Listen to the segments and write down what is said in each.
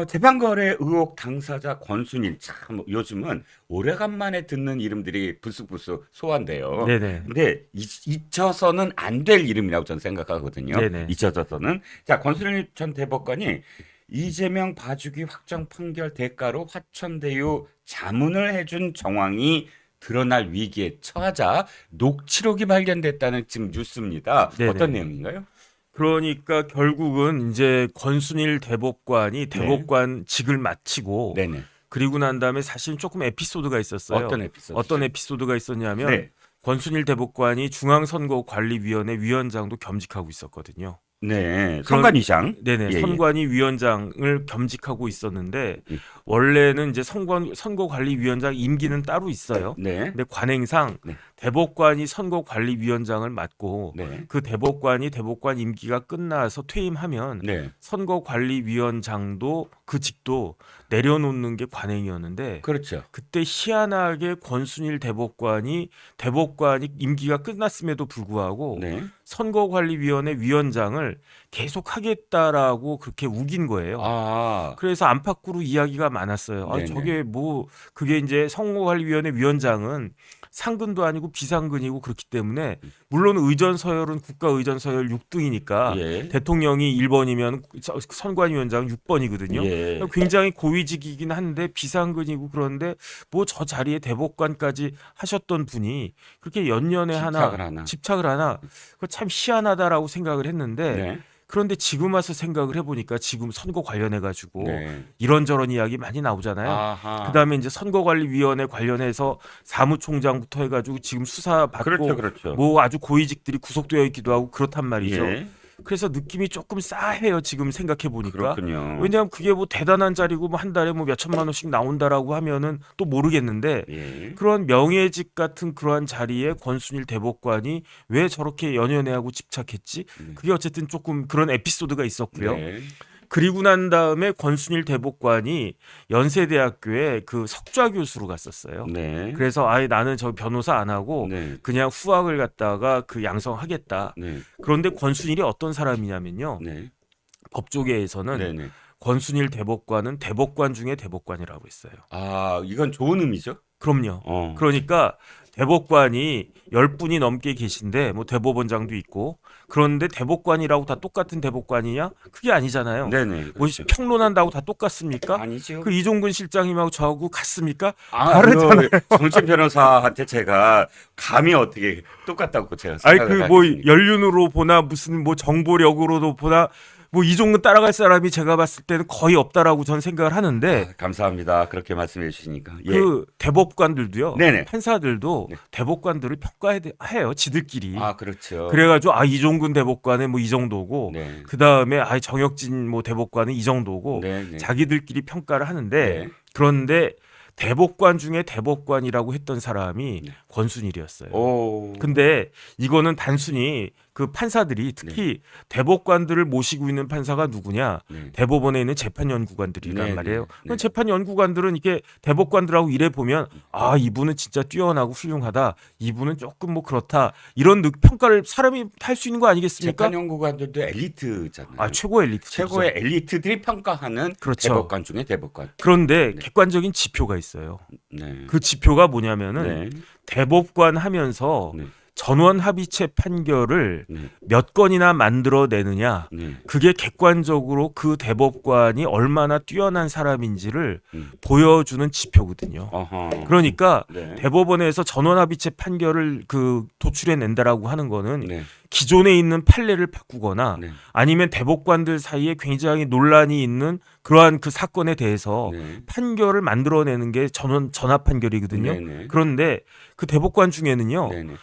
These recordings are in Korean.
재판거래 의혹 당사자 권순일 참 요즘은 오래간만에 듣는 이름들이 불쑥불쑥 소환돼요. 네네. 근데 잊혀서는 안 될 이름이라고 저는 생각하거든요. 네네. 잊혀져서는. 자, 권순일 전 대법관이 이재명 봐주기 확정 판결 대가로 화천대유 자문을 해준 정황이 드러날 위기에 처하자 녹취록이 발견됐다는 지금 뉴스입니다. 어떤 네네. 내용인가요? 그러니까 결국은 이제 권순일 대법관이 네. 대법관직을 마치고 네네. 그리고 난 다음에 사실 조금 에피소드가 있었어요. 어떤 에피소드죠? 어떤 에피소드가 있었냐면 네. 권순일 대법관이 중앙선거관리위원회 위원장도 겸직하고 있었거든요. 네, 그런 선관위장. 네네 예, 예. 선관위 위원장을 겸직하고 있었는데 예. 원래는 이제 선거관리위원장 임기는 따로 있어요. 네, 근데 관행상 네, 대법관이 선거관리위원장을 맡고 네, 그 대법관이 대법관 임기가 끝나서 퇴임하면 네. 선거관리위원장도 그 직도 내려놓는 게 관행이었는데 그렇죠. 그때 희한하게 권순일 대법관이 임기가 끝났음에도 불구하고 네. 선거관리위원회 위원장을 계속 하겠다라고 그렇게 우긴 거예요. 아, 그래서 안팎으로 이야기가 많았어요. 아, 네네. 저게 뭐 그게 이제 선거관리위원회 위원장은 상근도 아니고 비상근이고 그렇기 때문에 물론 의전 서열은 국가 의전 서열 6등이니까 예, 대통령이 1번이면 선관위원장은 6번이거든요. 예. 굉장히 고위직이긴 한데 비상근이고 그런데 뭐 저 자리에 대법관까지 하셨던 분이 그렇게 연년에 집착을 하나. 집착을 하나 그거 참 희한하다라고 생각을 했는데 네, 그런데 지금 와서 생각을 해보니까 지금 선거 관련해 가지고 네. 이런저런 이야기 많이 나오잖아요. 아하. 그다음에 이제 선거관리위원회 관련해서 사무총장부터 해가지고 지금 수사 그렇죠, 받고 그렇죠. 뭐 아주 고위직들이 구속되어 있기도 하고 그렇단 말이죠. 예, 그래서 느낌이 조금 싸해요. 지금 생각해 보니까. 그렇군요. 왜냐하면 그게 뭐 대단한 자리고 뭐 한 달에 뭐 몇 천만 원씩 나온다라고 하면은 또 모르겠는데 예, 그런 명예직 같은 그러한 자리에 권순일 대법관이 왜 저렇게 연연해하고 집착했지? 네. 그게 어쨌든 조금 그런 에피소드가 있었고요. 네, 그리고 난 다음에 권순일 대법관이 연세대학교에 그 석좌 교수로 갔었어요. 네, 그래서 아예 나는 저 변호사 안 하고 네, 그냥 후학을 갖다가 그 양성하겠다. 네, 그런데 권순일이 어떤 사람이냐면요. 네, 법조계에서는 네, 네. 권순일 대법관은 대법관 중에 대법관이라고 했어요. 아, 이건 좋은 의미죠? 그럼요. 어, 그러니까 대법관이 10분이 넘게 계신데 뭐 대법원장도 있고 그런데 대법관이라고 다 똑같은 대법관이냐? 그게 아니잖아요. 네네, 뭐 그렇죠. 평론한다고 다 똑같습니까? 아니죠. 그 이종근 실장님하고 저하고 같습니까? 아, 다르잖아요. 정춘 변호사한테 제가 감히 어떻게 똑같다고 제가 아니 그 생각을 뭐 하겠습니까? 연륜으로 보나 무슨 뭐 정보력으로도 보나 뭐 이종근 따라갈 사람이 제가 봤을 때는 거의 없다라고 저는 생각을 하는데 아, 감사합니다. 그렇게 말씀해 주시니까. 예. 그 대법관들도요, 네네. 판사들도 네. 대법관들을 평가해요, 지들끼리. 아, 그렇죠. 그래가지고 아 이종근 대법관은 뭐 이 정도고, 네. 그 다음에 아 정혁진 뭐 대법관은 이 정도고, 네, 네. 자기들끼리 평가를 하는데 네. 그런데 대법관 중에 대법관이라고 했던 사람이 네. 권순일이었어요. 오. 근데 이거는 단순히 그 판사들이 특히 대법관들을 모시고 있는 판사가 누구냐? 네. 대법원에 있는 재판연구관들이란 네, 말이에요. 네, 네. 재판연구관들은 이게 대법관들하고 일해 보면 아 이분은 진짜 뛰어나고 훌륭하다. 이분은 조금 뭐 그렇다. 이런 평가를 사람이 할 수 있는 거 아니겠습니까? 재판연구관들도 엘리트잖아요. 아 최고 엘리트. 최고의 엘리트들이 평가하는 그렇죠. 대법관 중에 대법관. 그런데 네. 객관적인 지표가 있어요. 네. 그 지표가 뭐냐면은 네. 대법관 하면서 네. 전원 합의체 판결을 네. 몇 건이나 만들어내느냐, 네. 그게 객관적으로 그 대법관이 얼마나 뛰어난 사람인지를 음. 보여주는 지표거든요. 어허. 그러니까 네. 대법원에서 전원 합의체 판결을 그 도출해낸다라고 하는 거는 네. 기존에 있는 판례를 바꾸거나 네. 아니면 대법관들 사이에 굉장히 논란이 있는 그러한 그 사건에 대해서 네. 판결을 만들어내는 게 전합 판결이거든요. 네. 네. 그런데 그 대법관 중에는요. 네. 네.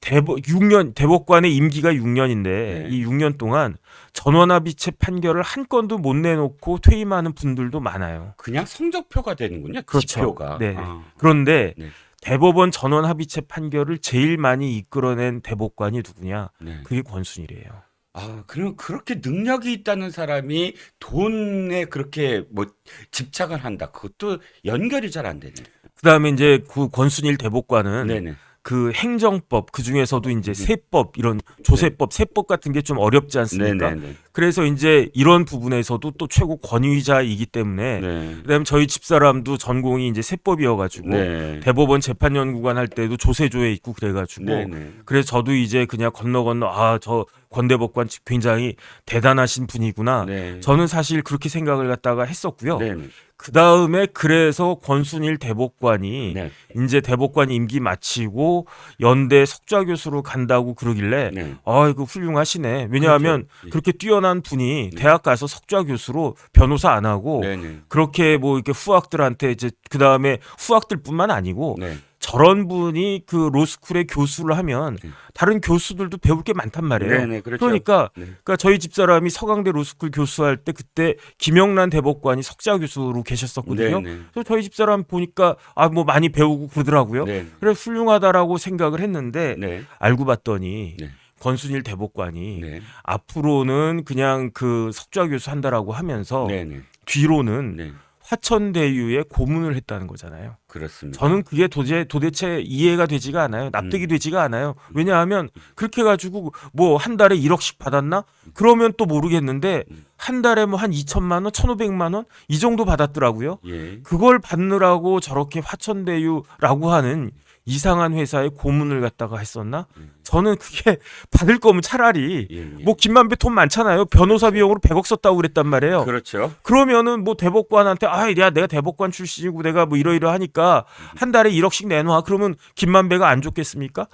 6년 대법관의 임기가 6년인데 네. 이 6년 동안 전원합의체 판결을 한 건도 못 내놓고 퇴임하는 분들도 많아요. 그냥 성적표가 되는군요. 그렇죠. 지표가. 네. 아. 그런데 네. 대법원 전원합의체 판결을 제일 많이 이끌어낸 대법관이 누구냐? 네. 그게 권순일이에요. 아, 그럼 그렇게 능력이 있다는 사람이 돈에 그렇게 뭐 집착을 한다. 그것도 연결이 잘 안 되네. 그다음에 이제 그 권순일 대법관은 네네. 그 행정법 그 중에서도 이제 세법 이런 조세법 세법 같은 게 좀 어렵지 않습니까? 네네네. 그래서 이제 이런 부분에서도 또 최고 권위자이기 때문에 네. 그다음에 저희 집사람도 전공이 이제 세법이어가지고 네. 대법원 재판연구관 할 때도 조세조에 있고 그래가지고 네. 네. 그래서 저도 이제 그냥 건너 저 권대법관 굉장히 대단하신 분이구나. 네. 저는 사실 그렇게 생각을 갖다가 했었고요. 네. 네. 그 다음에 그래서 권순일 대법관이 네. 이제 대법관 임기 마치고 연대 석좌 교수로 간다고 그러길래 네. 이거 훌륭하시네. 왜냐하면 그렇죠. 그렇게 뛰어난 분이 네. 대학 가서 석좌 교수로 변호사 안 하고 네. 네. 그렇게 뭐 이렇게 후학들한테 이제 그 다음에 후학들뿐만 아니고 네. 저런 분이 그 로스쿨에 교수를 하면 네. 다른 교수들도 배울 게 많단 말이에요. 네. 네. 그렇죠. 그러니까, 네. 그러니까 저희 집사람이 서강대 로스쿨 교수할 때 그때 김영란 대법관이 석좌 교수로 계셨었거든요. 네. 네. 그래서 저희 집사람 보니까 뭐 많이 배우고 그러더라고요. 네. 그래 훌륭하다라고 생각을 했는데 네. 알고 봤더니 네. 권순일 대법관이 네. 앞으로는 그냥 그 석좌 교수 한다라고 하면서 네. 네. 뒤로는 네. 화천대유에 고문을 했다는 거잖아요. 그렇습니다. 저는 그게 도대체 이해가 되지가 않아요. 납득이 되지가 않아요. 왜냐하면 그렇게 해가지고 뭐 한 달에 1억씩 받았나? 그러면 또 모르겠는데 한 달에 뭐 한 2천만 원, 1,500만 원 이 정도 받았더라고요. 예. 그걸 받느라고 저렇게 화천대유라고 하는 이상한 회사에 고문을 갖다가 했었나? 저는 그게 받을 거면 차라리 예. 예. 뭐 김만배 돈 많잖아요. 변호사 비용으로 100억 썼다고 그랬단 말이에요. 그렇죠. 그러면은 뭐 대법관한테 내가 대법관 출신이고 내가 뭐 이러이러하니까 한 달에 1억씩 내놔. 그러면 김만배가 안 좋겠습니까?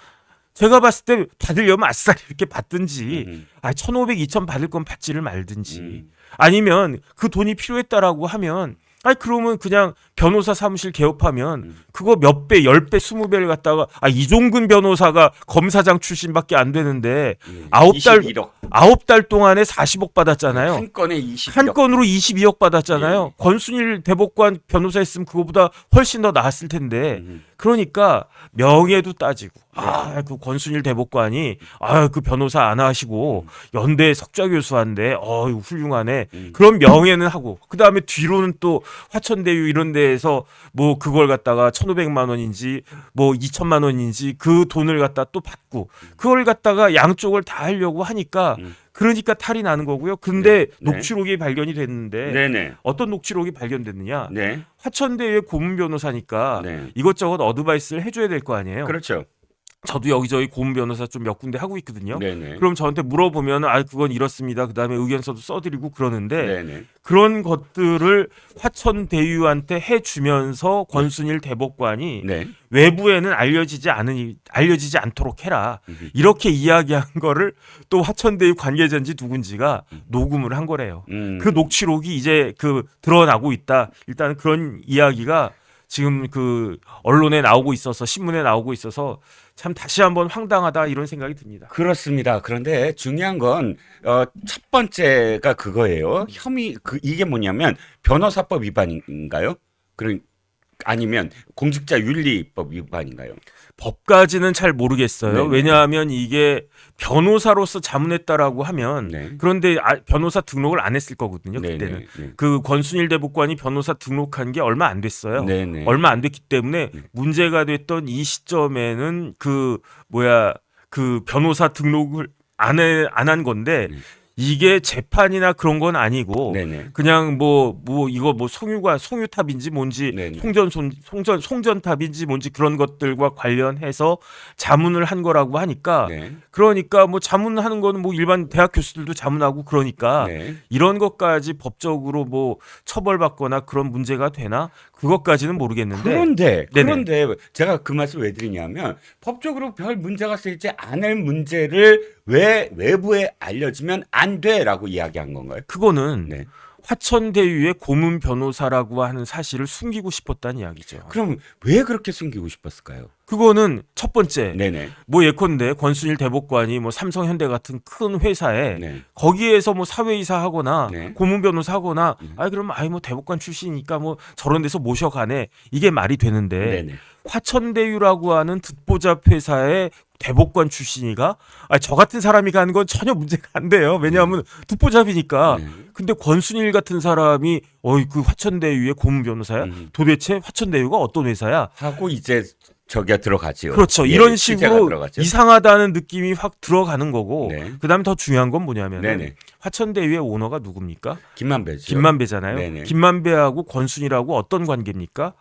제가 봤을 때 받으려면 아싸리 이렇게 받든지 1,500, 2,000 받을 건 받지를 말든지 아니면 그 돈이 필요했다라고 하면 그러면 그냥 변호사 사무실 개업하면 그거 몇 배, 10배, 20배를 갖다가 이종근 변호사가 검사장 출신밖에 안 되는데 예. 9달 21억. 9달 동안에 40억 받았잖아요. 한 건에 22억. 한 건으로 22억 받았잖아요. 예. 권순일 대법관 변호사 했으면 그거보다 훨씬 더 나았을 텐데. 그러니까 명예도 따지고 그 권순일 대법관이 그 변호사 안 하시고 연대 석좌 교수한데 훌륭하네. 그런 명예는 하고 그다음에 뒤로는 또 화천대유 이런 데에서 뭐 그걸 갖다가 1,500만 원인지 뭐 2천만 원인지 그 돈을 갖다 또 받고 그걸 갖다가 양쪽을 다 하려고 하니까 그러니까 탈이 나는 거고요. 근데 네. 녹취록이 발견이 됐는데 네네. 어떤 녹취록이 발견됐느냐? 네. 화천대유의 고문 변호사니까 네. 이것저것 어드바이스를 해줘야 될 거 아니에요. 그렇죠. 저도 여기저기 고문 변호사 좀 몇 군데 하고 있거든요. 네네. 그럼 저한테 물어보면 그건 이렇습니다. 그다음에 의견서도 써드리고 그러는데 네네. 그런 것들을 화천대유한테 해주면서 권순일 대법관이 네. 외부에는 알려지지 않도록 해라. 이렇게 이야기한 거를 또 화천대유 관계자인지 누군지가 녹음을 한 거래요. 그 녹취록이 이제 드러나고 있다. 일단 그런 이야기가 지금 그 언론에 나오고 있어서 신문에 나오고 있어서 참 다시 한번 황당하다 이런 생각이 듭니다. 그렇습니다. 그런데 중요한 건 첫 번째가 그거예요. 혐의 이게 뭐냐면 변호사법 위반인가요? 아니면 공직자윤리법 위반인가요? 법까지는 잘 모르겠어요. 네네. 왜냐하면 이게 변호사로서 자문했다라고 하면 네. 그런데 변호사 등록을 안 했을 거거든요. 네네. 그때는 네. 그 권순일 대법관이 변호사 등록한 게 얼마 안 됐어요. 네네. 얼마 안 됐기 때문에 문제가 됐던 이 시점에는 그 변호사 등록을 안 한 건데 이게 재판이나 그런 건 아니고 네네. 그냥 이거 송유탑인지 뭔지 네네. 송전탑인지 뭔지 그런 것들과 관련해서 자문을 한 거라고 하니까 네. 그러니까 뭐 자문하는 거는 뭐 일반 대학 교수들도 자문하고 그러니까 네. 이런 것까지 법적으로 뭐 처벌받거나 그런 문제가 되나 그것까지는 모르겠는데 그런데 제가 그 말씀을 왜 드리냐면 법적으로 별 문제가 생기지 않을 문제를 왜 외부에 알려지면 안 돼라고 이야기한 건가요? 그거는 네. 화천대유의 고문 변호사라고 하는 사실을 숨기고 싶었다는 이야기죠. 그럼 왜 그렇게 숨기고 싶었을까요? 그거는 첫 번째 네네. 뭐 예컨대 권순일 대법관이 뭐 삼성 현대 같은 큰 회사에 네. 거기에서 뭐 사회이사 하거나 네. 고문 변호사 하거나 그러면 뭐 대법관 출신이니까 뭐 저런 데서 모셔가네 이게 말이 되는데 네네. 화천대유라고 하는 듣보잡 회사의 대법관 출신이가 저 같은 사람이 가는 건 전혀 문제가 안 돼요. 왜냐하면 듣보잡이니까. 네. 근데 권순일 같은 사람이 그 화천대유의 고문 변호사야? 도대체 화천대유가 어떤 회사야? 하고 이제 저기가 들어가지요. 그렇죠. 예, 이런 취재가 식으로 들어가죠. 이상하다는 느낌이 확 들어가는 거고 네. 그다음에 더 중요한 건 뭐냐면 네네. 화천대유의 오너가 누굽니까? 김만배죠. 김만배잖아요. 네네. 김만배하고 권순일하고 어떤 관계입니까?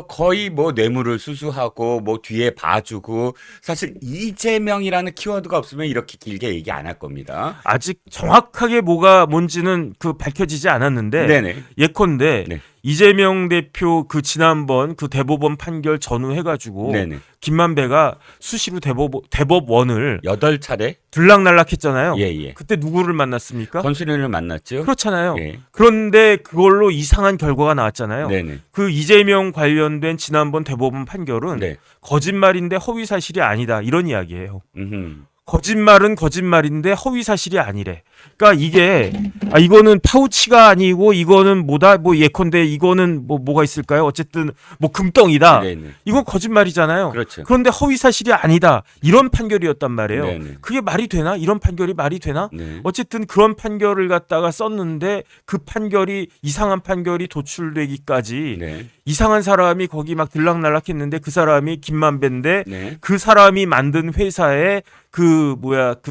거의 뭐 뇌물을 수수하고 뭐 뒤에 봐주고 사실 이재명이라는 키워드가 없으면 이렇게 길게 얘기 안 할 겁니다. 아직 정확하게 뭐가 뭔지는 그 밝혀지지 않았는데 네네. 예컨대 네. 이재명 대표 그 지난번 그 대법원 판결 전후해가지고 네네. 김만배가 수시로 대법원을 8차례? 들락날락했잖아요. 예예. 그때 누구를 만났습니까? 권순일을 만났죠. 그렇잖아요. 예. 그런데 그걸로 이상한 결과가 나왔잖아요. 네네. 그 이재명 관련된 지난번 대법원 판결은 네. 거짓말인데 허위 사실이 아니다 이런 이야기예요. 음흠. 거짓말은 거짓말인데 허위 사실이 아니래. 그러니까 이게 이거는 파우치가 아니고 이거는 뭐다 뭐 예컨대 이거는 뭐가 있을까요? 어쨌든 뭐 금덩이다. 네네. 이건 거짓말이잖아요. 그렇죠. 그런데 허위 사실이 아니다. 이런 판결이었단 말이에요. 네네. 그게 말이 되나? 이런 판결이 말이 되나? 네. 어쨌든 그런 판결을 갖다가 썼는데 그 판결이 이상한 판결이 도출되기까지 네. 이상한 사람이 거기 막 들락날락했는데 그 사람이 김만배인데 네. 그 사람이 만든 회사에 그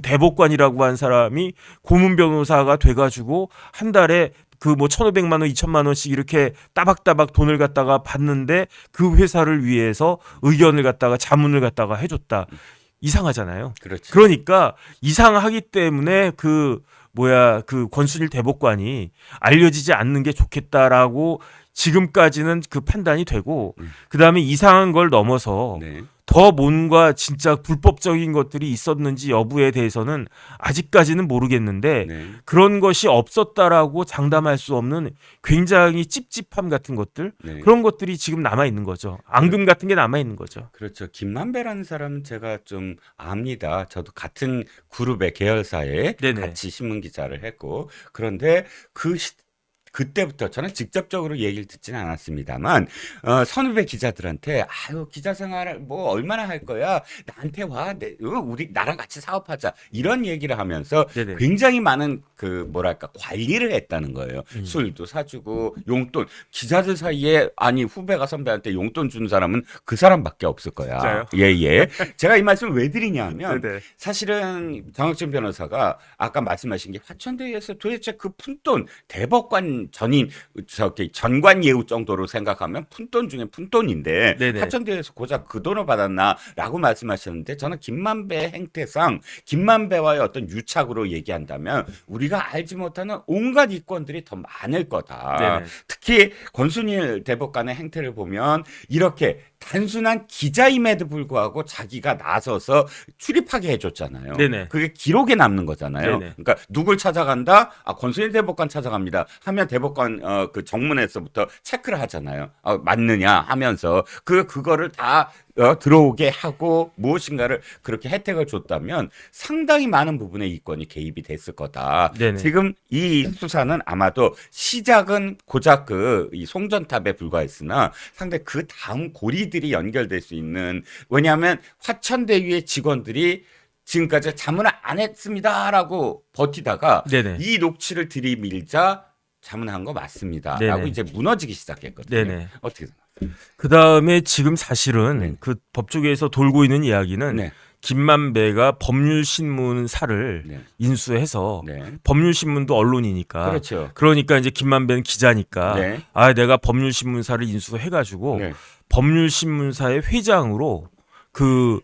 대법관이라고 한 사람이 고문 변호사가 돼가지고 한 달에 그 뭐 1,500만 원, 2,000만 원씩 이렇게 따박따박 돈을 갖다가 받는데 그 회사를 위해서 의견을 갖다가 자문을 갖다가 해줬다. 이상하잖아요. 그렇죠. 그러니까 이상하기 때문에 그 권순일 대법관이 알려지지 않는 게 좋겠다라고 지금까지는 그 판단이 되고 그다음에 이상한 걸 넘어서 네. 더 뭔가 진짜 불법적인 것들이 있었는지 여부에 대해서는 아직까지는 모르겠는데 네. 그런 것이 없었다라고 장담할 수 없는 굉장히 찝찝함 같은 것들 네. 그런 것들이 지금 남아 있는 거죠. 앙금 같은 게 남아 있는 거죠. 그렇죠. 김만배라는 사람은 제가 좀 압니다. 저도 같은 그룹의 계열사에 네네. 같이 신문 기자를 했고 그런데 그때부터 저는 직접적으로 얘기를 듣지는 않았습니다만 선후배 기자들한테 기자 생활 뭐 얼마나 할 거야 나한테 와 우리 나랑 같이 사업하자 이런 얘기를 하면서 네네. 굉장히 많은 그 뭐랄까 관리를 했다는 거예요. 술도 사주고 용돈 기자들 사이에 후배가 선배한테 용돈 준 사람은 그 사람밖에 없을 거야. 진짜요? 예예. 제가 이 말씀을 왜 드리냐면 네네. 사실은 정학준 변호사가 아까 말씀하신 게 화천대유에서 도대체 그 푼돈 대법관 전임 전관 예우 정도로 생각하면 푼돈 중에 푼돈인데 네네. 화천대유에서 고작 그 돈을 받았나라고 말씀하셨는데 저는 김만배 행태상 김만배와의 어떤 유착으로 얘기한다면 우리가 알지 못하는 온갖 이권들이 더 많을 거다. 네네. 특히 권순일 대법관의 행태를 보면 이렇게 단순한 기자임에도 불구하고 자기가 나서서 출입하게 해줬잖아요. 네네. 그게 기록에 남는 거잖아요. 네네. 그러니까 누굴 찾아간다? 권순일 대법관 찾아갑니다. 하면 대법관 그 정문에서부터 체크를 하잖아요. 맞느냐 하면서 그거를 다 들어오게 하고 무엇인가를 그렇게 혜택을 줬다면 상당히 많은 부분의 이권이 개입이 됐을 거다. 네네. 지금 이 수사는 아마도 시작은 고작 이 송전탑에 불과했으나 상당히 그 다음 고리들이 연결될 수 있는 왜냐하면 화천대유의 직원들이 지금까지 자문을 안 했습니다라고 버티다가 네네. 이 녹취를 들이밀자 자문한 거 맞습니다라고 네네. 이제 무너지기 시작했거든요. 네네. 어떻게 생각하세요? 그 다음에 지금 사실은 네. 그 법조계에서 돌고 있는 이야기는 네. 김만배가 법률신문사를 네. 인수해서 네. 법률신문도 언론이니까 그렇죠. 그러니까 이제 김만배는 기자니까 네. 내가 법률신문사를 인수해가지고 네. 법률신문사의 회장으로 그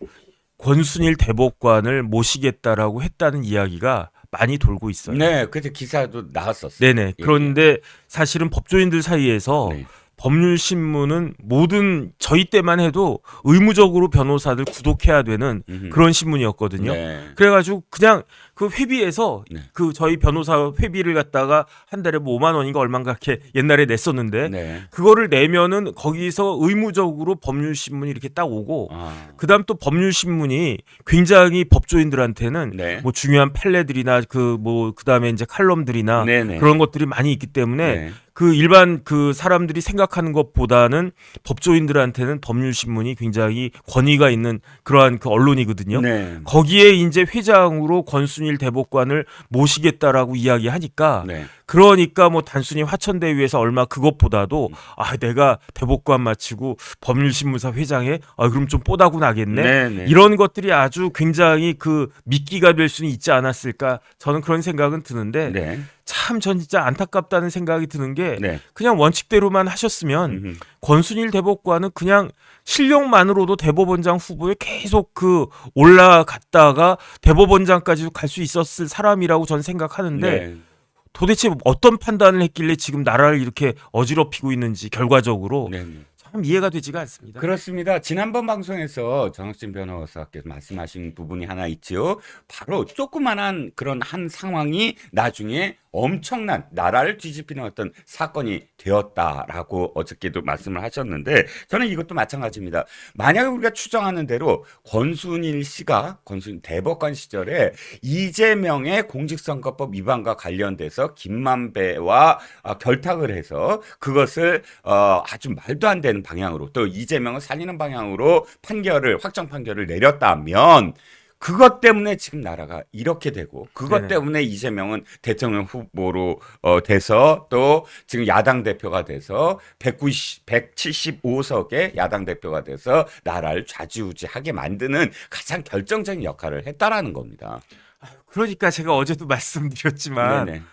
권순일 대법관을 모시겠다라고 했다는 이야기가 많이 돌고 있어요. 네, 그때 기사도 나왔었어요. 네네. 그런데 사실은 법조인들 사이에서 네. 법률신문은 모든 저희 때만 해도 의무적으로 변호사들 구독해야 되는 음흠. 그런 신문이었거든요. 네. 그래가지고 그냥 그 회비에서 네. 그 저희 변호사 회비를 갖다가 한 달에 뭐 5만 원인가 얼마인가 이렇게 옛날에 냈었는데 네. 그거를 내면은 거기서 의무적으로 법률신문이 이렇게 딱 오고 그다음 또 법률신문이 굉장히 법조인들한테는 네. 뭐 중요한 판례들이나 그다음에 이제 칼럼들이나 네네. 그런 것들이 많이 있기 때문에 네. 그 일반 그 사람들이 생각하는 것보다는 법조인들한테는 법률신문이 굉장히 권위가 있는 그러한 그 언론이거든요. 네. 거기에 이제 회장으로 권순일 권순일 대법관을 모시겠다라고 이야기하니까 네. 그러니까 뭐 단순히 화천대유에서 얼마 그것보다도 내가 대법관 마치고 법률신문사 회장에 그럼 좀 뽀다구 나겠네. 네네. 이런 것들이 아주 굉장히 그 미끼가 될 수는 있지 않았을까 저는 그런 생각은 드는데 네. 참 전 진짜 안타깝다는 생각이 드는 게 네. 그냥 원칙대로만 하셨으면 음흠. 권순일 대법관은 그냥 실력만으로도 대법원장 후보에 계속 그 올라갔다가 대법원장까지 갈 수 있었을 사람이라고 저는 생각하는데 네. 도대체 어떤 판단을 했길래 지금 나라를 이렇게 어지럽히고 있는지 결과적으로 네. 참 이해가 되지가 않습니다. 그렇습니다. 지난번 방송에서 정학진 변호사께서 말씀하신 부분이 하나 있죠. 바로 조그만한 그런 한 상황이 나중에 엄청난 나라를 뒤집히는 어떤 사건이 되었다라고 어저께도 말씀을 하셨는데 저는 이것도 마찬가지입니다. 만약에 우리가 추정하는 대로 권순일 대법관 시절에 이재명의 공직선거법 위반과 관련돼서 김만배와 결탁을 해서 그것을 아주 말도 안 되는 방향으로 또 이재명을 살리는 방향으로 확정 판결을 내렸다면 그것 때문에 지금 나라가 이렇게 되고 그것 네네. 때문에 이재명은 대통령 후보로 돼서 또 지금 야당 대표가 돼서 175석의 야당 대표가 돼서 나라를 좌지우지하게 만드는 가장 결정적인 역할을 했다라는 겁니다. 그러니까 제가 어제도 말씀드렸지만 네네.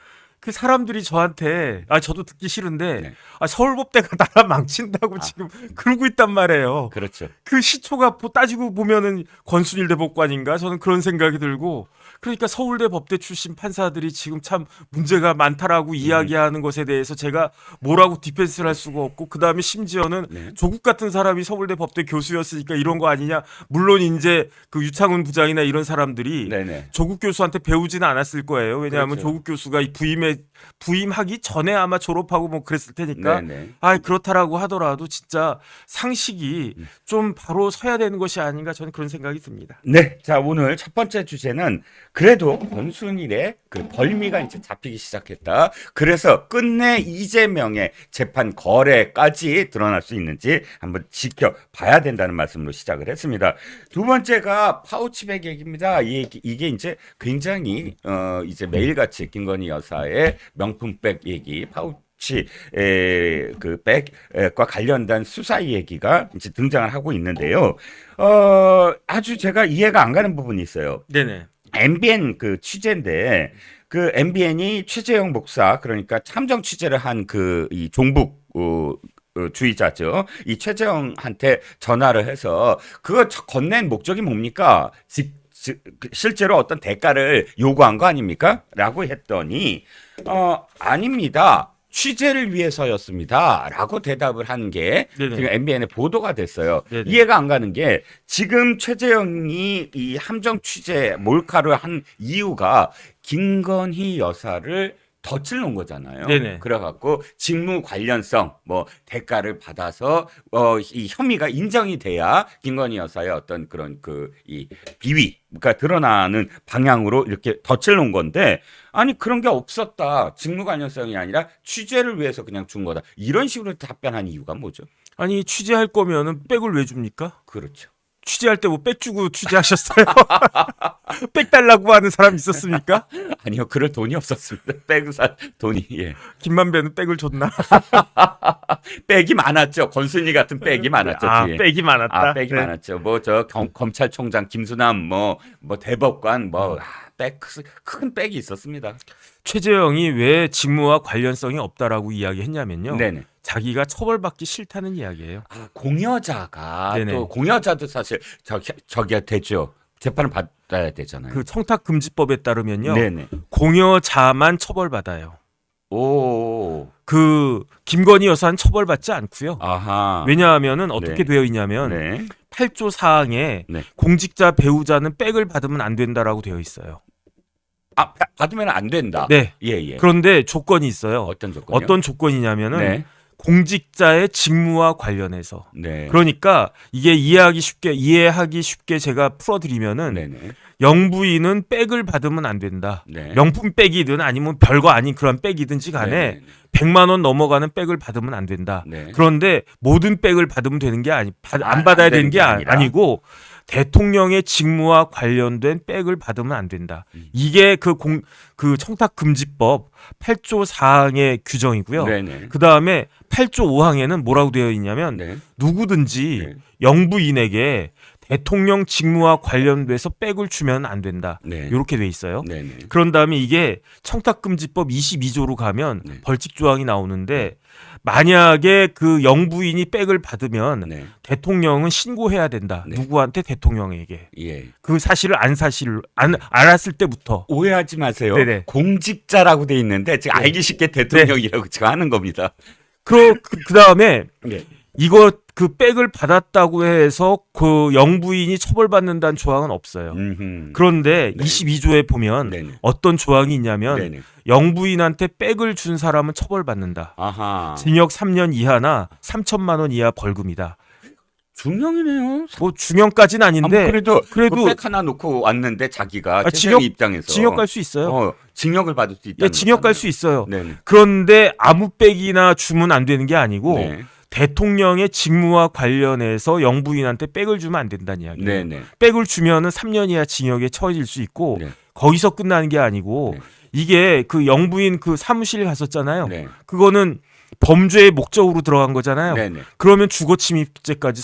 그 사람들이 저한테 저도 듣기 싫은데 네. 서울법대가 나라 망친다고 지금 그러고 있단 말이에요. 그렇죠. 그 시초가 따지고 보면은 권순일 대법관인가 저는 그런 생각이 들고 그러니까 서울대 법대 출신 판사들이 지금 참 문제가 많다라고 이야기하는 것에 대해서 제가 뭐라고 디펜스를 할 수가 없고 그다음에 심지어는 네. 조국 같은 사람이 서울대 법대 교수였으니까 이런 거 아니냐. 물론 이제 그 유창훈 부장이나 이런 사람들이 네네. 조국 교수한테 배우지는 않았을 거예요. 왜냐하면 그렇죠. 조국 교수가 부임하기 전에 아마 졸업하고 뭐 그랬을 테니까 네네. 그렇다라고 하더라도 진짜 상식이 좀 바로 서야 되는 것이 아닌가 저는 그런 생각이 듭니다. 네, 자 오늘 첫 번째 주제는 그래도 권순일의 그 벌미가 이제 잡히기 시작했다. 그래서 끝내 이재명의 재판 거래까지 드러날 수 있는지 한번 지켜봐야 된다는 말씀으로 시작을 했습니다. 두 번째가 파우치백 얘기입니다. 이게 이제 굉장히 이제 매일같이 김건희 여사의 명품백 얘기 파우치 그 백과 관련된 수사 얘기가 이제 등장을 하고 있는데요. 아주 제가 이해가 안 가는 부분이 있어요. 네네. MBN 그 취재인데 그 MBN이 최재형 목사 그러니까 참정 취재를 한 그 이 종북 주의자죠. 이 최재형한테 전화를 해서 그거 건넨 목적이 뭡니까? 실제로 어떤 대가를 요구한 거 아닙니까? 라고 했더니 아닙니다. 취재를 위해서였습니다. 라고 대답을 한 게 지금 MBN에 보도가 됐어요. 네네. 이해가 안 가는 게 지금 최재형이 이 함정 취재 몰카를 한 이유가 김건희 여사를 덫을 놓은 거잖아요. 네네. 그래갖고 직무 관련성 뭐 대가를 받아서 이 혐의가 인정이 돼야 김건희 여사의 어떤 그런 그 이 비위가 드러나는 방향으로 이렇게 덫을 놓은 건데 아니 그런 게 없었다. 직무 관련성이 아니라 취재를 위해서 그냥 준 거다. 이런 식으로 답변한 이유가 뭐죠? 아니 취재할 거면은 백을 왜 줍니까? 그렇죠. 취재할 때 뭐 백 주고 취재하셨어요? 백 달라고 하는 사람 있었습니까? 아니요, 그럴 돈이 없었습니다. 백을 살 돈이 예. 김만배는 백을 줬나? 백이 많았죠. 권순일 같은 백이 많았죠. 뒤에. 백이 많았다. 백이 네. 많았죠. 뭐 저 검찰총장 김수남 뭐 대법관 백 큰 백이 있었습니다. 최재형이 왜 직무와 관련성이 없다라고 이야기했냐면요. 네네. 자기가 처벌받기 싫다는 이야기예요. 공여자가 네네. 또 공여자도 사실 저기가 되죠. 재판을 받아야 되잖아요. 그 청탁금지법에 따르면요. 네네. 공여자만 처벌받아요. 오. 그 김건희 여사는 처벌받지 않고요. 아하. 왜냐하면은 어떻게 네. 되어 있냐면 네. 8조 사항에 네. 공직자 배우자는 백을 받으면 안 된다라고 되어 있어요. 받으면 안 된다. 네. 예. 그런데 조건이 있어요. 어떤 조건이요? 어떤 조건이냐면은 네. 공직자의 직무와 관련해서. 네. 그러니까 이게 이해하기 쉽게 제가 풀어드리면은 네네. 영부인은 백을 받으면 안 된다. 네. 명품 백이든 아니면 별거 아닌 그런 백이든지 간에 네. 100만 원 넘어가는 백을 받으면 안 된다. 네. 그런데 모든 백을 받으면 되는 게 안 받아야 되는 게 아니라. 아니고 대통령의 직무와 관련된 백을 받으면 안 된다. 이게 그 청탁금지법 8조 4항의 규정이고요. 네네. 그 다음에 8조 5항에는 뭐라고 되어 있냐면 네. 누구든지 네. 영부인에게 대통령 직무와 관련돼서 백을 주면 안 된다. 네. 이렇게 돼 있어요. 네네. 그런 다음에 이게 청탁금지법 22조로 가면 네. 벌칙 조항이 나오는데 만약에 그 영부인이 백을 받으면 네. 대통령은 신고해야 된다. 네. 누구한테? 대통령에게. 예. 그 사실을 알았을 때부터. 오해하지 마세요. 네네. 공직자라고 돼 있는데 지금 알기 쉽게 대통령이라고 지금 하는 겁니다. 그 다음에 네. 이거 그 백을 받았다고 해서 그 영부인이 처벌받는다는 조항은 없어요. 그런데 네. 22조에 보면 네네. 어떤 조항이 있냐면 네네. 영부인한테 백을 준 사람은 처벌받는다. 아하. 징역 3년 이하나 3천만 원 이하 벌금이다. 중형이네요. 뭐 중형까지는 아닌데 그래도 그래도 백 하나 놓고 왔는데 자기가 징역- 최재형 입장에서 징역 갈 수 있어요. 징역을 받을 수 있다. 예, 징역 갈 수 있어요. 네네. 그런데 아무 백이나 주면 안 되는 게 아니고 네. 대통령의 직무와 관련해서 영부인한테 백을 주면 안 된다는 이야기예요. 네네. 백을 주면은 3년 이하 징역에 처해질 수 있고 네. 거기서 끝나는 게 아니고 네. 이게 그 영부인 그 사무실에 갔었잖아요. 네. 그거는 범죄의 목적으로 들어간 거잖아요. 네네. 그러면 주거침입죄까지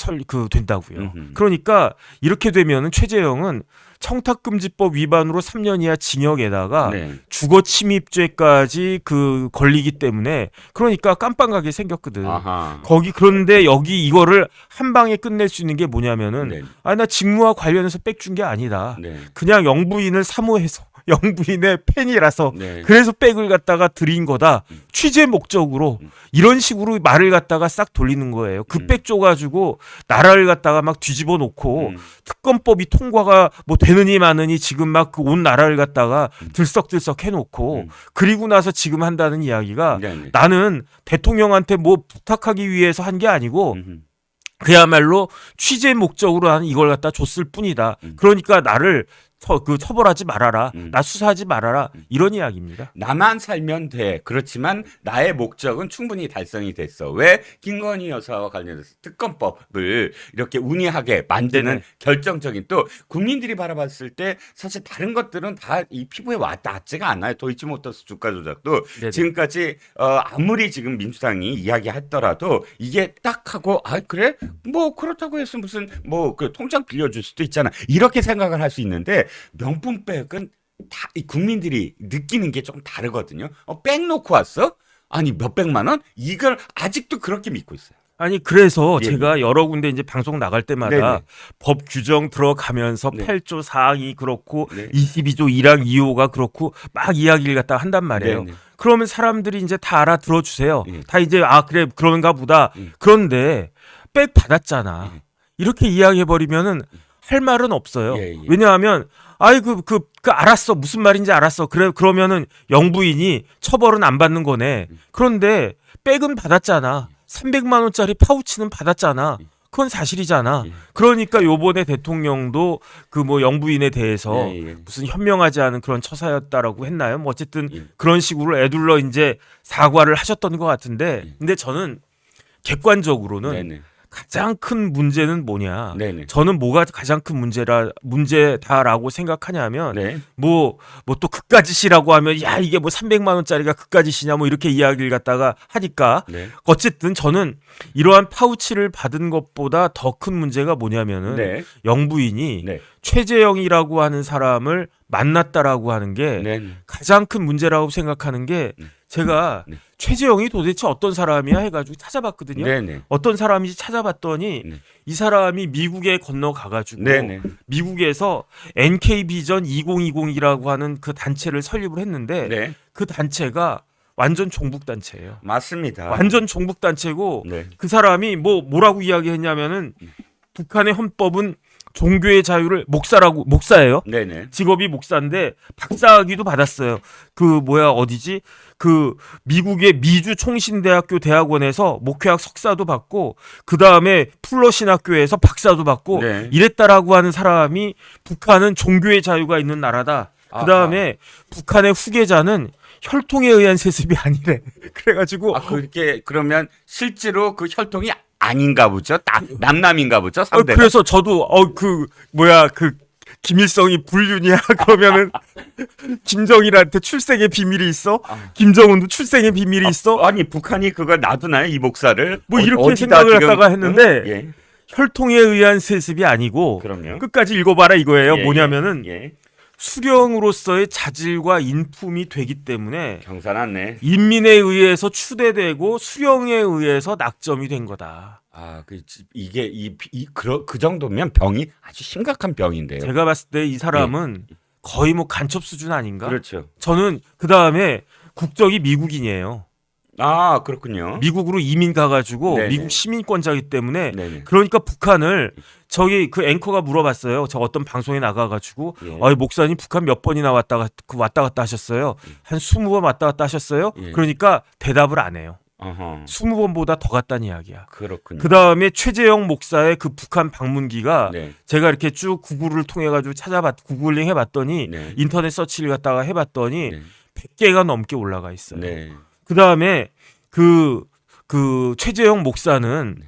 된다고요. 음흠. 그러니까 이렇게 되면은 최재형은 청탁금지법 위반으로 3년 이하 징역에다가 네. 주거침입죄까지 그 걸리기 때문에 그러니까 깜빵하게 생겼거든. 아하. 그런데 여기 이거를 한 방에 끝낼 수 있는 게 뭐냐면은 네. 나 직무와 관련해서 백 준 게 아니다. 네. 그냥 영부인을 사모해서 영부인의 팬이라서 네. 그래서 백을 갖다가 드린 거다. 취재 목적으로 이런 식으로 말을 갖다가 싹 돌리는 거예요. 그 백 줘가지고 나라를 갖다가 막 뒤집어 놓고 특검법이 통과가 뭐 되느니 마느니 지금 막 그 온 나라를 갖다가 들썩들썩 해놓고 그리고 나서 지금 한다는 이야기가 네네. 나는 대통령한테 뭐 부탁하기 위해서 한 게 아니고 음흠. 그야말로 취재 목적으로 한 이걸 갖다 줬을 뿐이다. 그러니까 나를 처벌하지 말아라. 나 수사하지 말아라. 이런 이야기입니다. 나만 살면 돼. 그렇지만 나의 목적은 충분히 달성이 됐어. 왜 김건희 여사와 관련해서 특검법을 이렇게 운이하게 만드는 네네. 결정적인 또 국민들이 바라봤을 때 사실 다른 것들은 다 이 피부에 닿지가 않아요. 도이치모터스 주가 조작도 네네. 지금까지 아무리 지금 민주당이 이야기했더라도 이게 딱 하고 그래? 뭐 그렇다고 해서 무슨 뭐 그 통장 빌려줄 수도 있잖아. 이렇게 생각을 할 수 있는데 명품백은 다 이 국민들이 느끼는 게 조금 다르거든요. 백 놓고 왔어? 아니 몇백만 원? 이걸 아직도 그렇게 믿고 있어요. 아니 그래서 예. 제가 여러 군데 이제 방송 나갈 때마다 네네. 법 규정 들어가면서 네. 8조 4항이 그렇고 네. 22조 1항 2호가 그렇고 막 이야기를 갖다가 한단 말이에요. 네네. 그러면 사람들이 이제 다 알아들어 주세요. 예. 다 이제 그래 그런가 보다. 예. 그런데 백 받았잖아. 예. 이렇게 이야기해 버리면은 할 말은 없어요. 예, 예. 왜냐하면 알았어. 무슨 말인지 알았어. 그러면은 영부인이 처벌은 안 받는 거네. 그런데 백은 받았잖아. 300만 원짜리 파우치는 받았잖아. 그건 사실이잖아. 예. 그러니까 요번에 대통령도 그 뭐 영부인에 대해서 예, 예. 무슨 현명하지 않은 그런 처사였다라고 했나요? 뭐 어쨌든 예. 그런 식으로 애둘러 이제 사과를 하셨던 것 같은데, 근데 저는 객관적으로는 네네. 가장 큰 문제는 뭐냐? 네네. 저는 뭐가 가장 큰 문제다라고 생각하냐면 네. 뭐 또 그까짓이라고 하면 야 이게 뭐 300만 원짜리가 그까짓이냐 뭐 이렇게 이야기를 갖다가 하니까 네. 어쨌든 저는 이러한 파우치를 받은 것보다 더 큰 문제가 뭐냐면은 네. 영부인이 네. 최재형이라고 하는 사람을 만났다라고 하는 게 네. 가장 큰 문제라고 생각하는 게 제가 네. 최재형이 도대체 어떤 사람이야 해가지고 찾아봤거든요. 네네. 어떤 사람인지 찾아봤더니 네. 이 사람이 미국에 건너가가지고 네네. 미국에서 NK비전 2020이라고 하는 그 단체를 설립을 했는데 네. 그 단체가 완전 종북 단체예요. 맞습니다. 완전 종북 단체고 네. 그 사람이 뭐라고 이야기했냐면은 북한의 헌법은 종교의 자유를 목사예요. 네네. 직업이 목사인데 박사학위도 받았어요. 어디지? 미국의 미주 총신대학교 대학원에서 목회학 석사도 받고 그 다음에 풀러신학교에서 박사도 받고 네. 이랬다라고 하는 사람이 북한은 종교의 자유가 있는 나라다. 그 다음에 북한의 후계자는 혈통에 의한 세습이 아니래. 그래가지고 그렇게 그러면 실제로 그 혈통이 아닌가 보죠. 남남인가 보죠. 상대가. 그래서 저도 김일성이 불륜이야 그러면은 김정일한테 출생의 비밀이 있어? 김정은도 출생의 비밀이 있어? 아니 북한이 그걸 놔두나요 이 목사를? 이렇게 어디다 생각을 지금, 갖다가 했는데 예. 혈통에 의한 세습이 아니고 그럼요. 끝까지 읽어봐라 이거예요. 예, 뭐냐면은 예. 수령으로서의 자질과 인품이 되기 때문에 경사났네. 인민에 의해서 추대되고 수령에 의해서 낙점이 된 거다. 이게 그 정도면 병이 아주 심각한 병인데요. 제가 봤을 때 이 사람은 거의 뭐 간첩 수준 아닌가? 그렇죠. 저는 그 다음에 국적이 미국인이에요. 그렇군요. 미국으로 이민 가가지고 네네. 미국 시민권자이기 때문에 네네. 그러니까 북한을 저기 그 앵커가 물어봤어요. 저 어떤 방송에 나가가지고 예. 목사님 북한 몇 번이나 왔다 갔다 하셨어요? 한 20번 왔다 갔다 하셨어요? 예. 그러니까 대답을 안 해요. 어허. 20번보다 더 갔다는 이야기야. 그렇군요. 그 다음에 최재형 목사의 그 북한 방문기가 네. 제가 이렇게 쭉 구글을 통해 가지고 구글링 해봤더니 네. 인터넷 서치를 갖다가 해봤더니 네. 100개가 넘게 올라가 있어요. 네. 그 다음에 그 최재형 목사는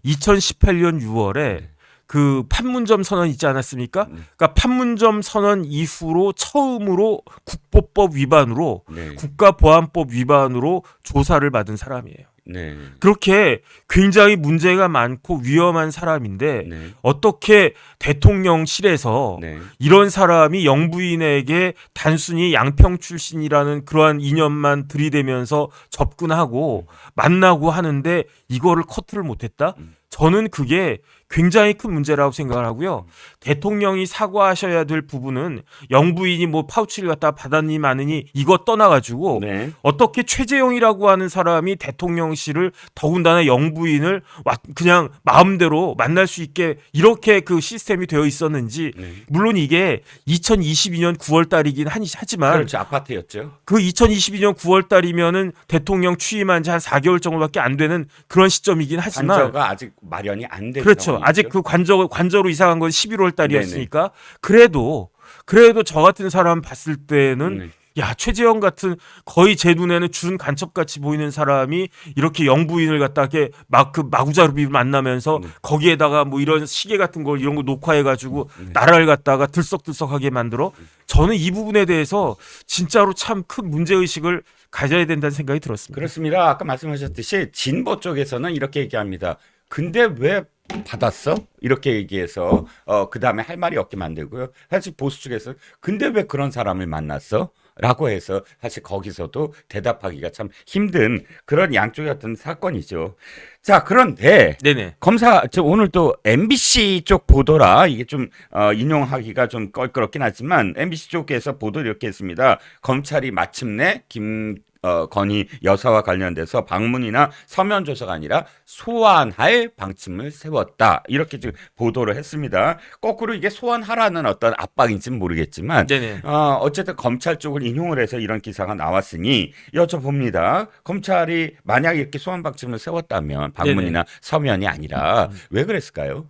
2018년 6월에 그 판문점 선언 있지 않았습니까? 그러니까 판문점 선언 이후로 처음으로 국보법 위반으로 네. 국가보안법 위반으로 조사를 받은 사람이에요. 네. 그렇게 굉장히 문제가 많고 위험한 사람인데 네. 어떻게 대통령실에서 네. 이런 사람이 영부인에게 단순히 양평 출신이라는 그러한 이념만 들이대면서 접근하고 만나고 하는데 이거를 커트를 못했다? 저는 그게 굉장히 큰 문제라고 생각을 하고요. 대통령이 사과하셔야 될 부분은 영부인이 뭐 파우치를 갖다 받았니 마느니 이거 떠나가지고 네. 어떻게 최재형이라고 하는 사람이 대통령실을 더군다나 영부인을 그냥 마음대로 만날 수 있게 이렇게 그 시스템이 되어 있었는지 네. 물론 이게 2022년 9월 달이긴 하지만 그렇죠. 아파트였죠. 그 2022년 9월 달이면은 대통령 취임한 지 한 4개월 정도밖에 안 되는 그런 시점이긴 하지만 관저가 아직 마련이 안 된 그렇죠. 상황이죠. 아직 그 관저로 이사간 건 11월 달이었으니까 그래도 저 같은 사람 봤을 때는 네. 야, 최재형 같은 거의 제 눈에는 준 간첩같이 보이는 사람이 이렇게 영부인을 갖다 마구자루비 만나면서 거기에다가 뭐 이런 시계 같은 걸 이런 거 녹화해가지고 나라를 갖다가 들썩들썩하게 만들어 저는 이 부분에 대해서 진짜로 참 큰 문제의식을 가져야 된다는 생각이 들었습니다. 그렇습니다. 아까 말씀하셨듯이 진보 쪽에서는 이렇게 얘기합니다. 근데 왜 받았어? 이렇게 얘기해서 그 다음에 할 말이 없게 만들고요. 사실 보수 쪽에서 근데 왜 그런 사람을 만났어? 라고 해서 사실 거기서도 대답하기가 참 힘든 그런 양쪽의 어떤 사건이죠. 자, 그런데 네네. 오늘 또 MBC 쪽 보도라 이게 좀 인용하기가 좀 껄끄럽긴 하지만 MBC 쪽에서 보도를 이렇게 했습니다. 검찰이 마침내 건희 여사와 관련돼서 방문이나 서면 조사가 아니라 소환할 방침을 세웠다. 이렇게 지금 보도를 했습니다. 거꾸로 이게 소환하라는 어떤 압박인지는 모르겠지만 네네. 어쨌든 검찰 쪽을 인용을 해서 이런 기사가 나왔으니 여쭤봅니다. 검찰이 만약 이렇게 소환 방침을 세웠다면 방문이나 네네. 서면이 아니라 왜 그랬을까요?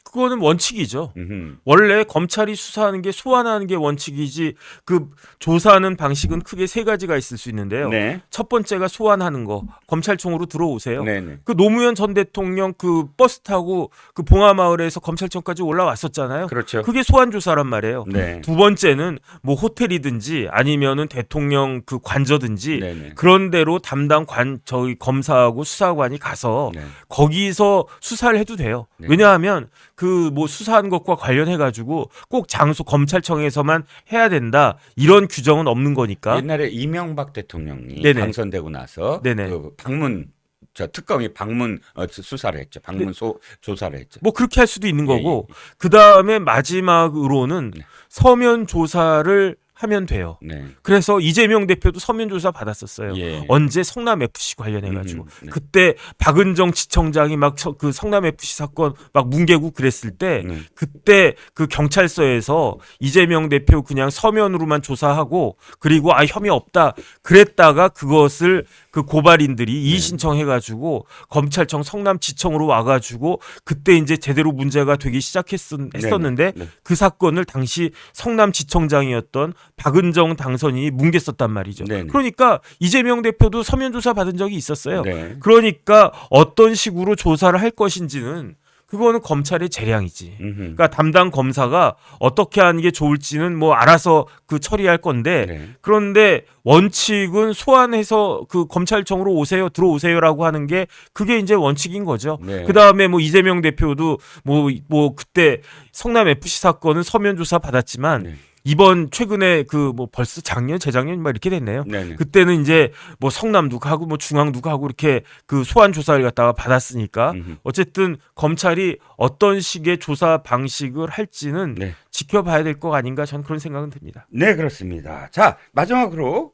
그거는 원칙이죠. 음흠. 원래 검찰이 수사하는 게 소환하는 게 원칙이지 그 조사하는 방식은 크게 세 가지가 있을 수 있는데요. 네. 첫 번째가 소환하는 거. 검찰청으로 들어오세요. 네네. 그 노무현 전 대통령 그 버스 타고 그 봉하마을에서 검찰청까지 올라왔었잖아요. 그렇죠. 그게 소환 조사란 말이에요. 네. 두 번째는 뭐 호텔이든지 아니면은 대통령 그 관저든지 네네. 그런 데로 담당 저희 검사하고 수사관이 가서 네. 거기서 수사를 해도 돼요. 네. 왜냐하면 그 뭐 수사한 것과 관련해 가지고 꼭 장소 검찰청에서만 해야 된다 이런 규정은 없는 거니까. 옛날에 이명박 대통령이 네네. 당선되고 나서 네네. 그 방문 특검이 방문 수사를 했죠. 방문 조사를 했죠. 뭐 그렇게 할 수도 있는 예, 거고 그 다음에 마지막으로는 네. 서면 조사를 하면 돼요. 네. 그래서 이재명 대표도 서면 조사 받았었어요. 예. 언제 성남 FC 관련해가지고 네. 그때 박은정 지청장이 막 그 성남 FC 사건 막 뭉개고 그랬을 때 그때 그 경찰서에서 이재명 대표 그냥 서면으로만 조사하고 그리고 혐의 없다 그랬다가 그것을 그 고발인들이 이의 신청해가지고 검찰청 성남지청으로 와가지고 그때 이제 제대로 문제가 되기 시작했었는데 네. 그 사건을 당시 성남지청장이었던 박은정 당선인이 뭉갰었단 말이죠. 네네. 그러니까 이재명 대표도 서면 조사 받은 적이 있었어요. 네. 그러니까 어떤 식으로 조사를 할 것인지는 그거는 검찰의 재량이지. 그러니까 담당 검사가 어떻게 하는 게 좋을지는 뭐 알아서 그 처리할 건데 네. 그런데 원칙은 소환해서 그 검찰청으로 오세요, 들어오세요라고 하는 게 그게 이제 원칙인 거죠. 네. 그 다음에 뭐 이재명 대표도 뭐 그때 성남 FC 사건은 서면 조사 받았지만 네. 이번 최근에 그 뭐 벌써 작년, 재작년 막 이렇게 됐네요. 네네. 그때는 이제 뭐 성남도 가고 뭐 중앙도 가고 이렇게 그 소환 조사를 갖다가 받았으니까 어쨌든 검찰이 어떤 식의 조사 방식을 할지는 네. 지켜봐야 될 거 아닌가 저는 그런 생각은 듭니다. 네, 그렇습니다. 자, 마지막으로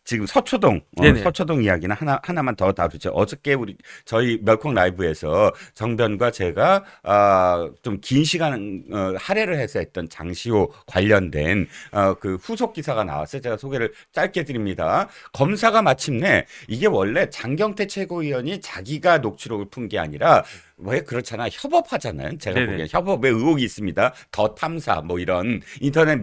지금 서초동 네네. 서초동 이야기는 하나만 더 다루죠. 어저께 저희 멸콩 라이브에서 정변과 제가 좀 긴 시간 할애를 해서 했던 장시호 관련된 그 후속 기사가 나왔어요. 제가 소개를 짧게 드립니다. 검사가 마침내 이게 원래 장경태 최고위원이 자기가 녹취록을 푼 게 아니라 왜 그렇잖아. 협업하잖아요. 제가 네네. 보기엔 협업에 의혹이 있습니다. 더 탐사 뭐 이런 인터넷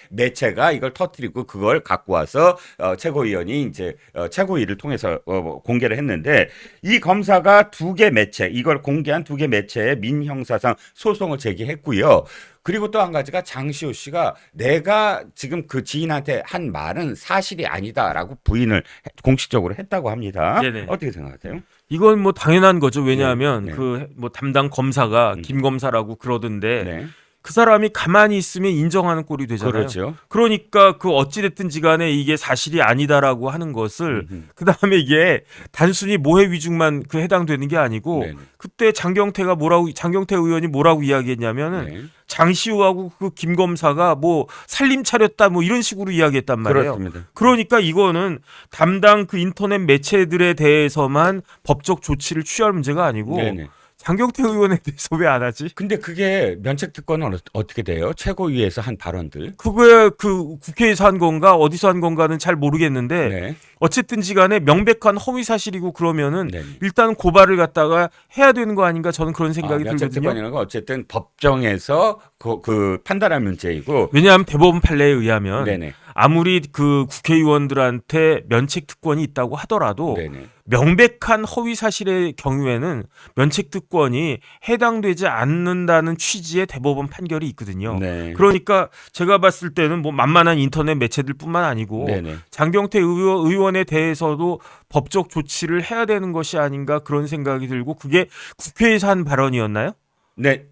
매체가 이걸 터뜨리고 그걸 갖고 와서 최고위원이 이제 최고위를 통해서 공개를 했는데 이 검사가 두 개 매체 이걸 공개한 두 개 매체에 민형사상 소송을 제기했고요. 그리고 또 한 가지가 장시호 씨가 내가 지금 그 지인한테 한 말은 사실이 아니다라고 부인을 공식적으로 했다고 합니다. 네네. 어떻게 생각하세요? 이건 뭐 당연한 거죠. 왜냐하면 네. 그 뭐 담당 검사가 김 검사라고 그러던데 네. 그 사람이 가만히 있으면 인정하는 꼴이 되잖아요. 그렇죠. 그러니까 그 어찌됐든지 간에 이게 사실이 아니다라고 하는 것을 그다음에 이게 단순히 모해 위증만 그 해당되는 게 아니고 네네. 그때 장경태 의원이 뭐라고 이야기했냐면은 네. 장시호하고 그 김 검사가 뭐 살림 차렸다 뭐 이런 식으로 이야기했단 말이에요. 그렇습니다. 그러니까 이거는 담당 그 인터넷 매체들에 대해서만 법적 조치를 취할 문제가 아니고 네네. 장경태 의원에 대해서 왜 안 하지? 근데 그게 면책 특권은 어떻게 돼요? 최고위에서 한 발언들. 그거에 그 국회에서 한 건가 어디서 한 건가는 잘 모르겠는데 네. 어쨌든지 간에 명백한 허위 사실이고 그러면은 네. 일단 고발을 갖다가 해야 되는 거 아닌가 저는 그런 생각이 면책 들거든요. 특권이라는 건 어쨌든 법정에서 그 판단할 문제이고. 왜냐하면 대법원 판례에 의하면 네네. 아무리 그 국회의원들한테 면책 특권이 있다고 하더라도 네네. 명백한 허위 사실의 경우에는 면책 특권이 해당되지 않는다는 취지의 대법원 판결이 있거든요. 네. 그러니까 제가 봤을 때는 뭐 만만한 인터넷 매체들뿐만 아니고 네네. 장경태 의원에 대해서도 법적 조치를 해야 되는 것이 아닌가 그런 생각이 들고 그게 국회에서 한 발언이었나요? 네.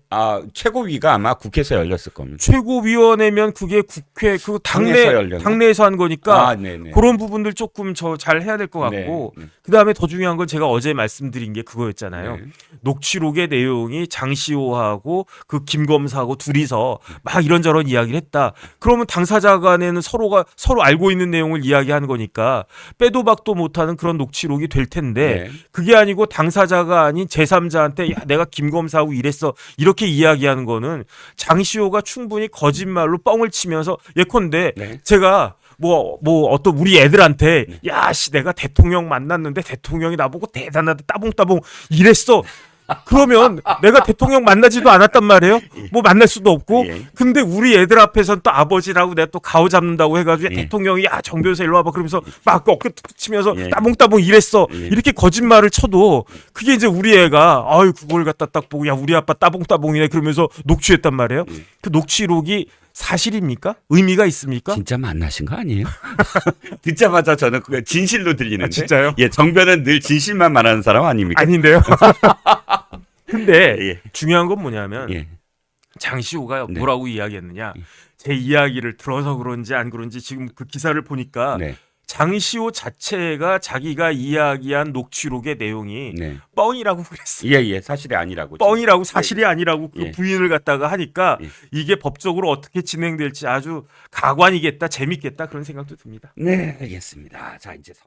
최고위가 아마 국회에서 열렸을 겁니다. 최고위원회면 그게 국회 그 당내에서 열렸나? 당내에서 한 거니까 네네. 그런 부분들 조금 잘 해야 될 것 같고 네. 그다음에 더 중요한 건 제가 어제 말씀드린 게 그거였잖아요. 네. 녹취록의 내용이 장시호하고 그 김 검사하고 둘이서 막 이런저런 이야기를 했다. 그러면 당사자 간에는 서로 알고 있는 내용을 이야기하는 거니까 빼도 박도 못하는 그런 녹취록이 될 텐데 네. 그게 아니고 당사자가 아닌 제3자한테 야 내가 김 검사하고 이랬어 이렇게 이야기하는 거는 장시호가 충분히 거짓말로 뻥을 치면서 예컨대 네. 제가 뭐 어떤 우리 애들한테 야씨 내가 대통령 만났는데 대통령이 나보고 대단하다 따봉따봉 이랬어. 그러면 내가 대통령 만나지도 않았단 말이에요. 뭐 만날 수도 없고. 예. 근데 우리 애들 앞에선 또 아버지라고 내가 또 가오 잡는다고 해가지고 예. 대통령이 야 정 변호사 일로 와봐 그러면서 막 어깨 툭툭 치면서 예. 따봉따봉 이랬어. 예. 이렇게 거짓말을 쳐도 그게 이제 우리 애가 아유 그걸 갖다 딱 보고 야 우리 아빠 따봉따봉이네 그러면서 녹취했단 말이에요. 그 녹취록이 사실입니까? 의미가 있습니까? 진짜 만나신 거 아니에요? 듣자마자 저는 그거 진실로 들리는데. 진짜요? 예, 정변은 늘 진실만 말하는 사람 아닙니까? 아닌데요. 근데 예. 중요한 건 뭐냐면 예. 장시호가 네. 뭐라고 이야기했느냐. 제 이야기를 들어서 그런지 안 그런지 지금 그 기사를 보니까 네. 장시호 자체가 자기가 이야기한 녹취록의 내용이 네. 뻥이라고 그랬어요. 예, 사실이 아니라고. 뻥이라고 사실이 아니라고 그 예. 부인을 갖다가 하니까 예. 이게 법적으로 어떻게 진행될지 아주 가관이겠다, 재밌겠다 그런 생각도 듭니다. 네, 알겠습니다. 자, 이제